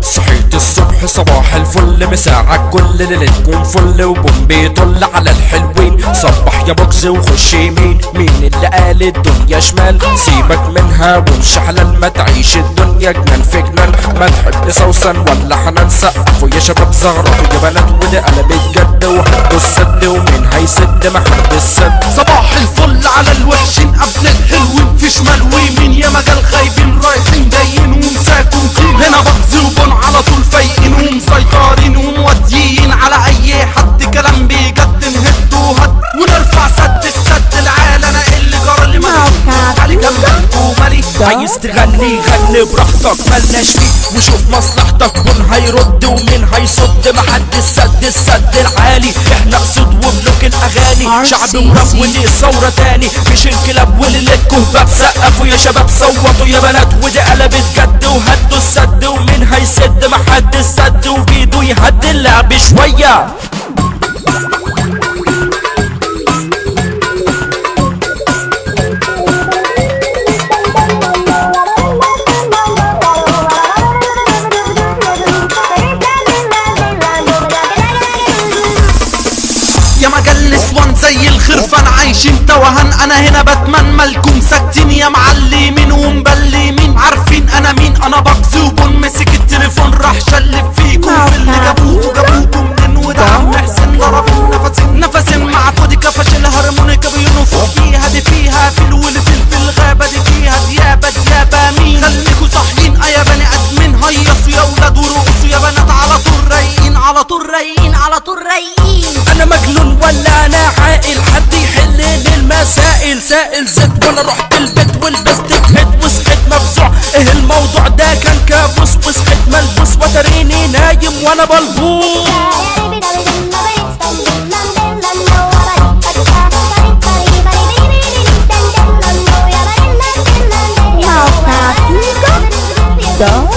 صحيت الصبح صباح الفل مساعك كل ليلتكم فل وبوم بيطل على الحلوين. صبح يا بوكس وخش يمين، مين اللي قال الدنيا شمال؟ سيبك منها وامشي حلال، ما تعيش الدنيا جنان في جنان. ما تحب سوسن ولا حنان؟ سقفوا يا شباب زغرطوا يا بنات، ودي قلبت جد وحطوا السد، ومين هيسد ما حد السد. صباح الفل على الوحشين قبل الحلوين، في شمال ويمين يا مجال خايبين رايحين جايين ومساكم تين. هنا بغزي وبن على طول فايقين ومسيطرين وموديين على اي حد كلام بيجد نهد وهد ونرفع سد السد العالي. انا اللي جرى اللي مالي علي جنبك ومالي. عايز تغني غني براحتك ملناش فيه، وشوف مصلحتك مين هيرد ومين هيصد. ما حد السد العالي، احنا قصد وملوك الاغاني. شعب وراب وليه ثوره تاني، مش انقلاب وليلتكم باب. سقفوا يا شباب صوتوا يا بنات، ودي قلبت جد وهدوا السد، ومين هيسد ما حد السد، وبيده يهدي اللعب شويه. يا مجال نسوان زي الخرفان عايشين توهان. انا هنا باتمان مالكم ساكتين يا معلمين ومبلمين. عارفين انا مين؟ انا بغزي وبن مسك التليفون راح شلب فيكم. في اللي جابوكوا منين؟ وده عم حسين ضرب نفسين مع كودي كفش الهارمونيكا بينفخ فيها. دي فيها في الولد في الغابه، دي فيها ديابه مين. خليكوا صاحيين يا بني ادمين، هيصوا يا ولاد ورقصوا يا بنات، على طول رايقين على طول رايقين على طول رايقين. انا مجنون ولا انا عاقل؟ حد يحل لي المسائل. سائل زيت وانا رحت البيت ولبست بهد وصحيت مفزوع. ايه الموضوع ده؟ كان كابوس وصحيت ملبوس وتريني نايم وانا بلبوس. Dog.